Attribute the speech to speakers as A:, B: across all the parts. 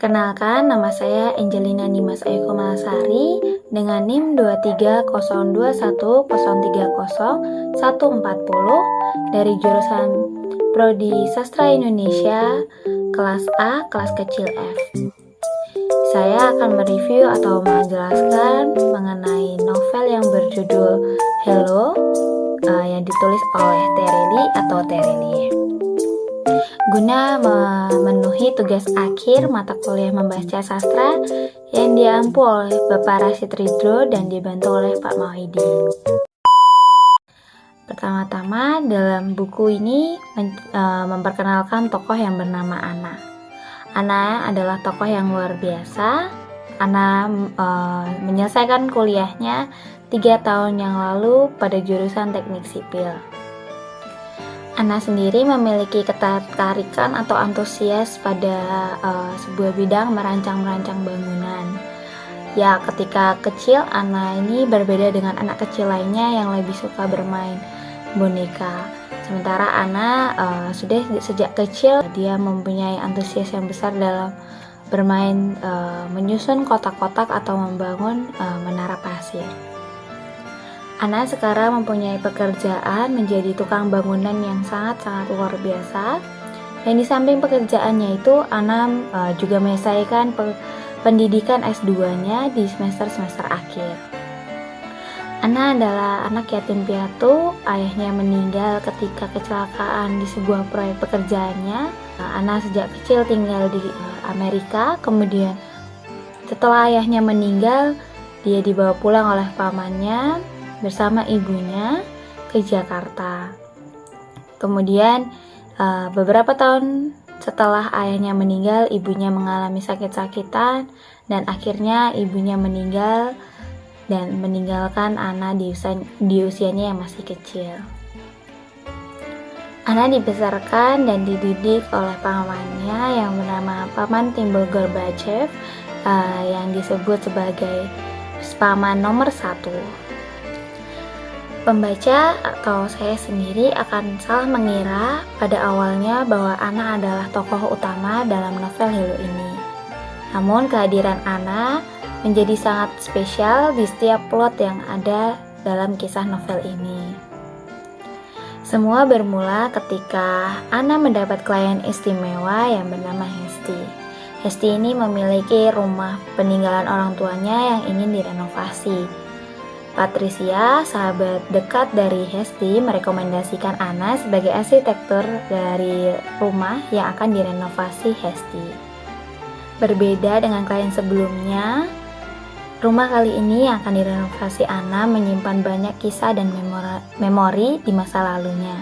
A: Perkenalkan, nama saya Angelina Nimas Ayu Komalasari dengan NIM 23021030140 dari jurusan Prodi Sastra Indonesia kelas A, kelas kecil F. Saya akan mereview atau menjelaskan mengenai novel yang berjudul Hello yang ditulis oleh Terelie atau Terelie. Guna memenuhi tugas akhir mata kuliah membaca sastra yang diampu oleh Bapak Rashid Ridho dan dibantu oleh Pak Mauhidin. Pertama-tama dalam buku ini memperkenalkan tokoh yang bernama Ana. Ana adalah tokoh yang luar biasa. Ana menyelesaikan kuliahnya 3 tahun yang lalu pada jurusan teknik sipil. Ana sendiri memiliki ketertarikan atau antusias pada sebuah bidang merancang bangunan. Ya, ketika kecil Ana ini berbeda dengan anak kecil lainnya yang lebih suka bermain boneka. Sementara Ana sudah sejak kecil dia mempunyai antusias yang besar dalam bermain menyusun kotak-kotak atau membangun menara pasir. Ana sekarang mempunyai pekerjaan menjadi tukang bangunan yang sangat-sangat luar biasa. Dan di samping pekerjaannya itu, Ana juga menyelesaikan pendidikan S2-nya di semester akhir. Ana adalah anak yatim piatu, ayahnya meninggal ketika kecelakaan di sebuah proyek pekerjaannya. Ana sejak kecil tinggal di Amerika, kemudian setelah ayahnya meninggal, dia dibawa pulang oleh pamannya bersama ibunya ke Jakarta. Kemudian beberapa tahun setelah ayahnya meninggal, ibunya mengalami sakit-sakitan dan akhirnya ibunya meninggal dan meninggalkan Ana di usianya yang masih kecil. Ana dibesarkan dan dididik oleh pamannya yang bernama Paman Timbul Gorbachev yang disebut sebagai paman nomor 1. Pembaca atau saya sendiri akan salah mengira pada awalnya bahwa Ana adalah tokoh utama dalam novel Hello ini. Namun kehadiran Ana menjadi sangat spesial di setiap plot yang ada dalam kisah novel ini. Semua bermula ketika Ana mendapat klien istimewa yang bernama Hesti. Hesti ini memiliki rumah peninggalan orang tuanya yang ingin direnovasi. Patricia, sahabat dekat dari Hesti, merekomendasikan Ana sebagai arsitektur dari rumah yang akan direnovasi Hesti. Berbeda dengan klien sebelumnya, rumah kali ini yang akan direnovasi Ana menyimpan banyak kisah dan memori di masa lalunya.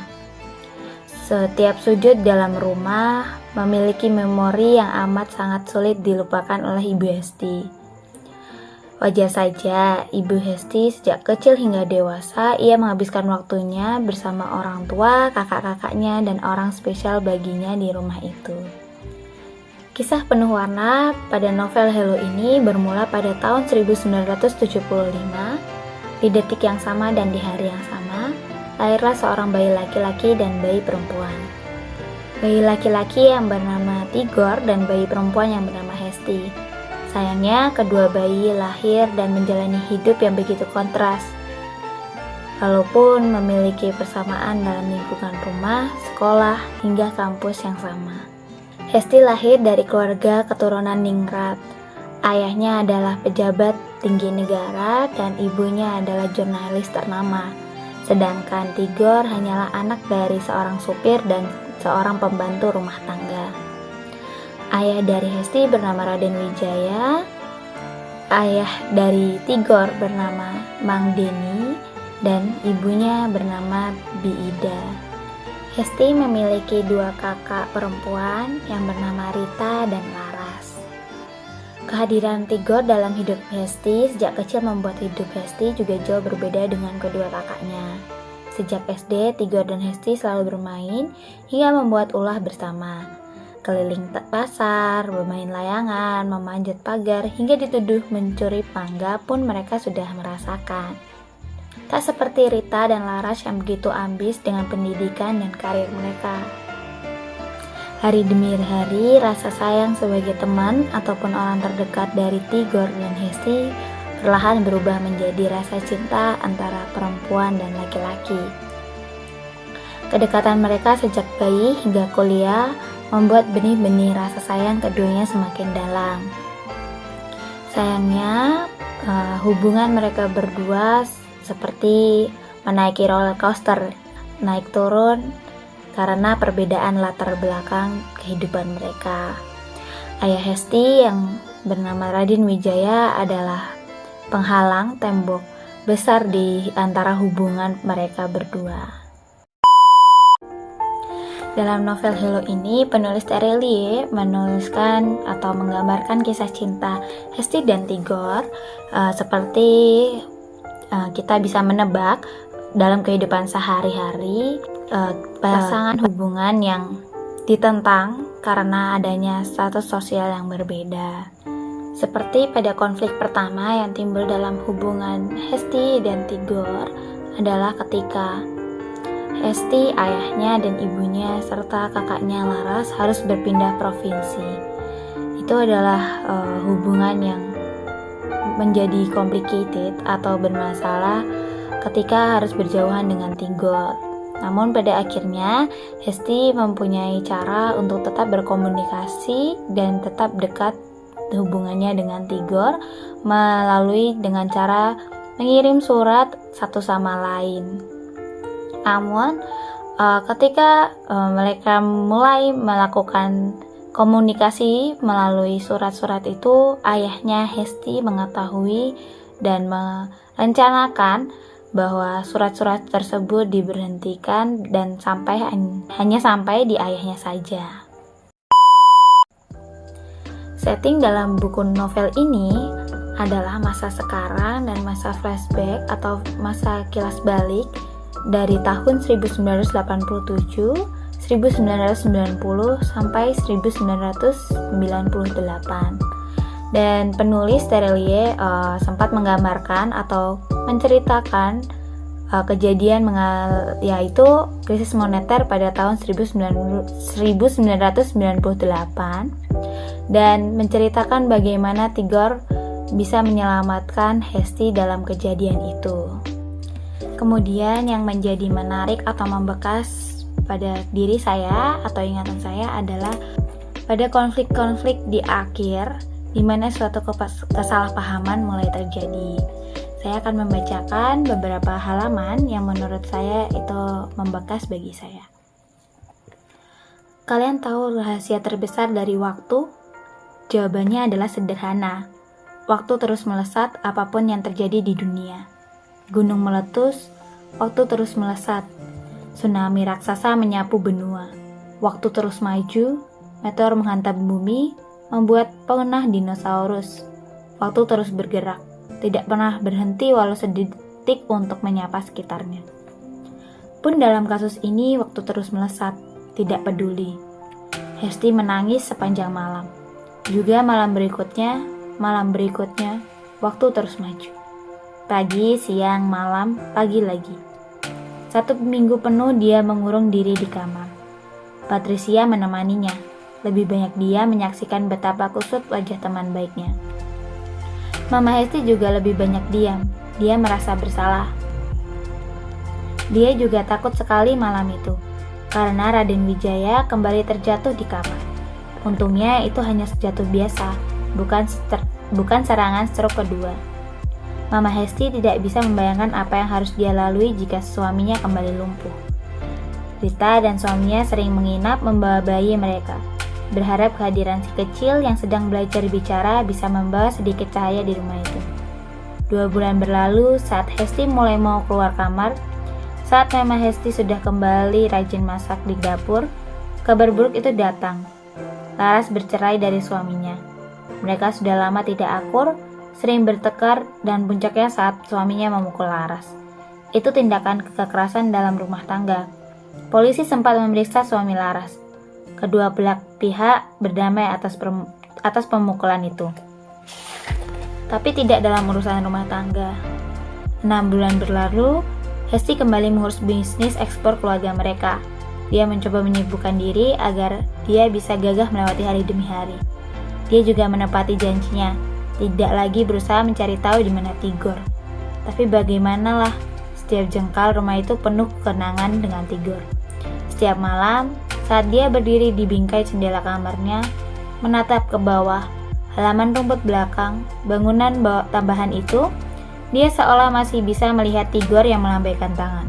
A: Setiap sudut dalam rumah memiliki memori yang amat sangat sulit dilupakan oleh Ibu Hesti. Wajar saja, Ibu Hesti sejak kecil hingga dewasa, ia menghabiskan waktunya bersama orang tua, kakak-kakaknya, dan orang spesial baginya di rumah itu. Kisah penuh warna pada novel Hello ini bermula pada tahun 1975. Di detik yang sama dan di hari yang sama, lahirlah seorang bayi laki-laki dan bayi perempuan. Bayi laki-laki yang bernama Tigor dan bayi perempuan yang bernama Hesti. Sayangnya, kedua bayi lahir dan menjalani hidup yang begitu kontras. Walaupun memiliki persamaan dalam lingkungan rumah, sekolah, hingga kampus yang sama. Hesti lahir dari keluarga keturunan ningrat. Ayahnya adalah pejabat tinggi negara dan ibunya adalah jurnalis ternama. Sedangkan Tigor hanyalah anak dari seorang supir dan seorang pembantu rumah tangga. Ayah dari Hesti bernama Raden Wijaya, ayah dari Tigor bernama Mang Deni, dan ibunya bernama Bi Ida. Hesti memiliki 2 kakak perempuan yang bernama Rita dan Laras. Kehadiran Tigor dalam hidup Hesti sejak kecil membuat hidup Hesti juga jauh berbeda dengan kedua kakaknya. Sejak SD, Tigor dan Hesti selalu bermain hingga membuat ulah bersama. Keliling pasar, bermain layangan, memanjat pagar, hingga dituduh mencuri mangga pun mereka sudah merasakan. Tak seperti Rita dan Laras yang begitu ambis dengan pendidikan dan karir mereka. Hari demi hari, rasa sayang sebagai teman ataupun orang terdekat dari Tigor dan Hesti perlahan berubah menjadi rasa cinta antara perempuan dan laki-laki. Kedekatan mereka sejak bayi hingga kuliah membuat benih-benih rasa sayang keduanya semakin dalam. Sayangnya, hubungan mereka berdua seperti menaiki roller coaster, naik turun karena perbedaan latar belakang kehidupan mereka. Ayah Hesti yang bernama Raden Wijaya adalah penghalang tembok besar di antara hubungan mereka berdua. Dalam novel Hello ini, penulis Terelie menuliskan atau menggambarkan kisah cinta Hesti dan Tigor seperti kita bisa menebak dalam kehidupan sehari-hari pasangan hubungan yang ditentang karena adanya status sosial yang berbeda. Seperti pada konflik pertama yang timbul dalam hubungan Hesti dan Tigor adalah ketika Hesti, ayahnya dan ibunya serta kakaknya Laras harus berpindah provinsi. Itu adalah hubungan yang menjadi complicated atau bermasalah ketika harus berjauhan dengan Tigor. Namun pada akhirnya Hesti mempunyai cara untuk tetap berkomunikasi dan tetap dekat hubungannya dengan Tigor melalui dengan cara mengirim surat satu sama lain. Namun ketika mereka mulai melakukan komunikasi melalui surat-surat itu, ayahnya Hesti mengetahui dan merencanakan bahwa surat-surat tersebut diberhentikan dan hanya sampai di ayahnya saja. Setting dalam buku novel ini adalah masa sekarang dan masa flashback atau masa kilas balik dari tahun 1987, 1990 sampai 1998. Dan penulis Terelie sempat menggambarkan atau menceritakan kejadian yaitu krisis moneter pada tahun 1998 dan menceritakan bagaimana Tigor bisa menyelamatkan Hesti dalam kejadian itu. Kemudian yang menjadi menarik atau membekas pada diri saya atau ingatan saya adalah pada konflik-konflik di akhir di mana suatu kesalahpahaman mulai terjadi. Saya akan membacakan beberapa halaman yang menurut saya itu membekas bagi saya. Kalian tahu rahasia terbesar dari waktu? Jawabannya adalah sederhana. Waktu terus melesat apapun yang terjadi di dunia. Gunung meletus, waktu terus melesat. Tsunami raksasa menyapu benua. Waktu terus maju, meteor menghantam bumi, membuat punah dinosaurus. Waktu terus bergerak, tidak pernah berhenti walau sedetik untuk menyapa sekitarnya. Pun dalam kasus ini, waktu terus melesat, tidak peduli. Hesti menangis sepanjang malam. Juga malam berikutnya, waktu terus maju. Pagi, siang, malam, pagi lagi. 1 minggu penuh dia mengurung diri di kamar. Patricia menemaninya. Lebih banyak dia menyaksikan betapa kusut wajah teman baiknya. Mama Hesti juga lebih banyak diam. Dia merasa bersalah. Dia juga takut sekali malam itu, karena Raden Wijaya kembali terjatuh di kamar. Untungnya itu hanya jatuh biasa, bukan serangan stroke kedua. Mama Hesti tidak bisa membayangkan apa yang harus dia lalui jika suaminya kembali lumpuh. Rita dan suaminya sering menginap membawa bayi mereka, berharap kehadiran si kecil yang sedang belajar bicara bisa membawa sedikit cahaya di rumah itu. 2 bulan berlalu saat Hesti mulai mau keluar kamar. Saat Mama Hesti sudah kembali rajin masak di dapur, kabar buruk itu datang. Laras bercerai dari suaminya. Mereka sudah lama tidak akur, sering bertengkar, dan puncaknya saat suaminya memukul Laras. Itu tindakan kekerasan dalam rumah tangga. Polisi sempat memeriksa suami Laras. Kedua belah pihak berdamai atas pemukulan itu. Tapi tidak dalam urusan rumah tangga. 6 bulan berlalu, Hesti kembali mengurus bisnis ekspor keluarga mereka. Dia mencoba menyibukkan diri agar dia bisa gagah melewati hari demi hari. Dia juga menepati janjinya, tidak lagi berusaha mencari tahu di mana Tigor. Tapi bagaimanalah, setiap jengkal rumah itu penuh kenangan dengan Tigor. Setiap malam, saat dia berdiri di bingkai jendela kamarnya, menatap ke bawah, halaman rumput belakang, bangunan tambahan itu, dia seolah masih bisa melihat Tigor yang melambaikan tangan.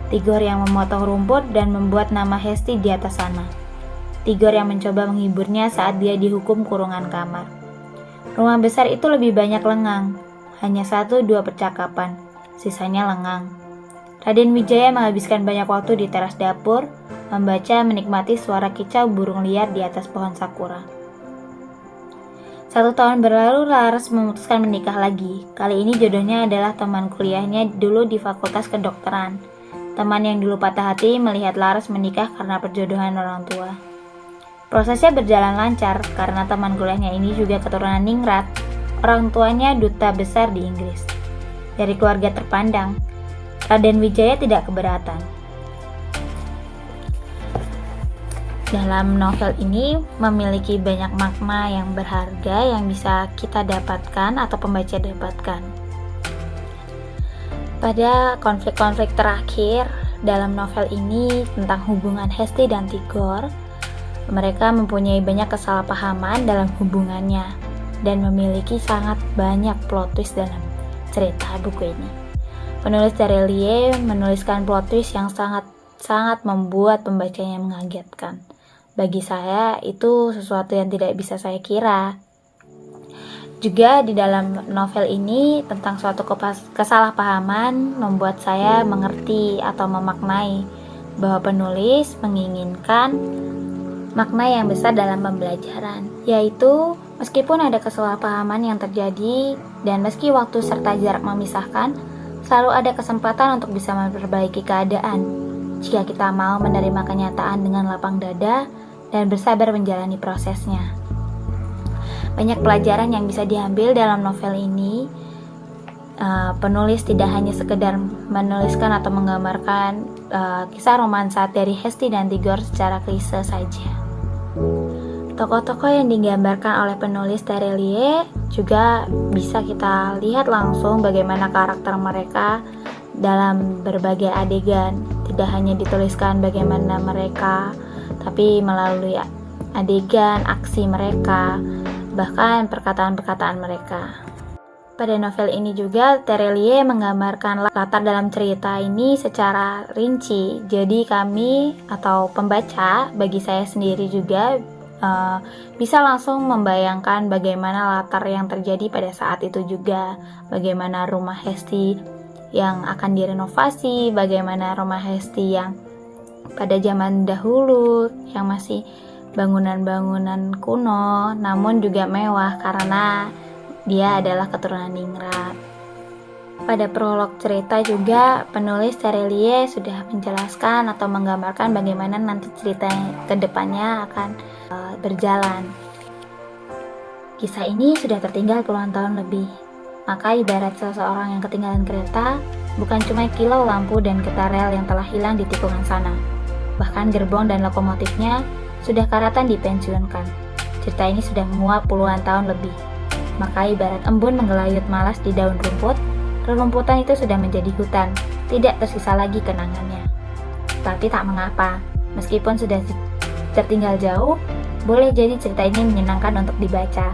A: Tigor yang memotong rumput dan membuat nama Hesti di atas sana. Tigor yang mencoba menghiburnya saat dia dihukum kurungan kamar. Rumah besar itu lebih banyak lengang, hanya 1-2 percakapan, sisanya lengang. Raden Wijaya menghabiskan banyak waktu di teras dapur, membaca menikmati suara kicau burung liar di atas pohon sakura. 1 tahun berlalu, Laras memutuskan menikah lagi. Kali ini jodohnya adalah teman kuliahnya dulu di Fakultas Kedokteran. Teman yang dulu patah hati melihat Laras menikah karena perjodohan orang tua. Prosesnya berjalan lancar karena teman kuliahnya ini juga keturunan ningrat. Orang tuanya duta besar di Inggris. Dari keluarga terpandang, Raden Wijaya tidak keberatan. Dalam novel ini memiliki banyak makna yang berharga yang bisa kita dapatkan atau pembaca dapatkan. Pada konflik-konflik terakhir dalam novel ini tentang hubungan Hesti dan Tigor, mereka mempunyai banyak kesalahpahaman dalam hubungannya dan memiliki sangat banyak plot twist dalam cerita buku ini. Penulis Terelie menuliskan plot twist yang sangat membuat pembacanya mengagetkan. Bagi saya itu sesuatu yang tidak bisa saya kira. Juga di dalam novel ini tentang suatu kesalahpahaman membuat saya mengerti atau memaknai bahwa penulis menginginkan makna yang besar dalam pembelajaran, yaitu meskipun ada kesalahpahaman yang terjadi dan meski waktu serta jarak memisahkan, selalu ada kesempatan untuk bisa memperbaiki keadaan jika kita mau menerima kenyataan dengan lapang dada dan bersabar menjalani prosesnya. Banyak pelajaran yang bisa diambil dalam novel ini. Penulis tidak hanya sekedar menuliskan atau menggambarkan kisah romansa dari Hesti dan Tigor secara klise saja. Tokoh-tokoh yang digambarkan oleh penulis Terelie juga bisa kita lihat langsung bagaimana karakter mereka dalam berbagai adegan. Tidak hanya dituliskan bagaimana mereka, tapi melalui adegan, aksi mereka, bahkan perkataan-perkataan mereka. Pada novel ini juga Terelie menggambarkan latar dalam cerita ini secara rinci. Jadi kami atau pembaca, bagi saya sendiri juga bisa langsung membayangkan bagaimana latar yang terjadi pada saat itu juga. Bagaimana rumah Hesti yang akan direnovasi, bagaimana rumah Hesti yang pada zaman dahulu yang masih bangunan-bangunan kuno, namun juga mewah karena dia adalah keturunan ningrat. Pada prolog cerita juga penulis Terelie sudah menjelaskan atau menggambarkan bagaimana nanti cerita ke depannya akan berjalan. Kisah ini sudah tertinggal puluhan tahun lebih. Maka ibarat seseorang yang ketinggalan kereta, bukan cuma kilau lampu dan getah rel yang telah hilang di tikungan sana. Bahkan gerbong dan lokomotifnya sudah karatan dipensiunkan. Cerita ini sudah menguap puluhan tahun lebih. Maka ibarat embun menggelayut malas di daun rumput, rerumputan itu sudah menjadi hutan, tidak tersisa lagi kenangannya. Tapi tak mengapa, meskipun sudah tertinggal jauh, boleh jadi cerita ini menyenangkan untuk dibaca.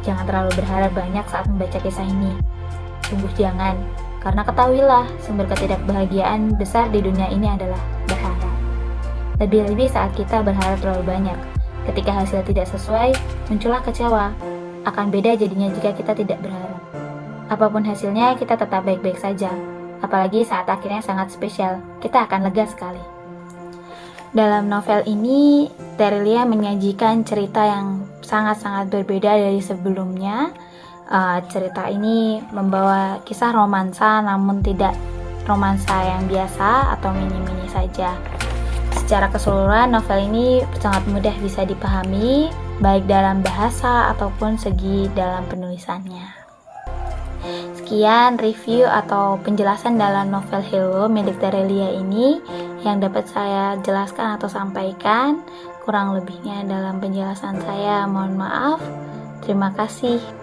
A: Jangan terlalu berharap banyak saat membaca kisah ini. Sungguh jangan, karena ketahuilah sumber ketidakbahagiaan besar di dunia ini adalah berharap. Lebih-lebih saat kita berharap terlalu banyak. Ketika hasil tidak sesuai, muncullah kecewa. Akan beda jadinya jika kita tidak berharap. Apapun hasilnya, kita tetap baik-baik saja. Apalagi saat akhirnya sangat spesial, kita akan lega sekali. Dalam novel ini, Terelie menyajikan cerita yang sangat-sangat berbeda dari sebelumnya. Cerita ini membawa kisah romansa, namun tidak romansa yang biasa atau mini-mini saja. Secara keseluruhan, novel ini sangat mudah bisa dipahami, baik dalam bahasa ataupun segi dalam penulisannya. Sekian review atau penjelasan dalam novel Hello milik Terelia ini yang dapat saya jelaskan atau sampaikan. Kurang lebihnya dalam penjelasan saya mohon maaf. Terima kasih.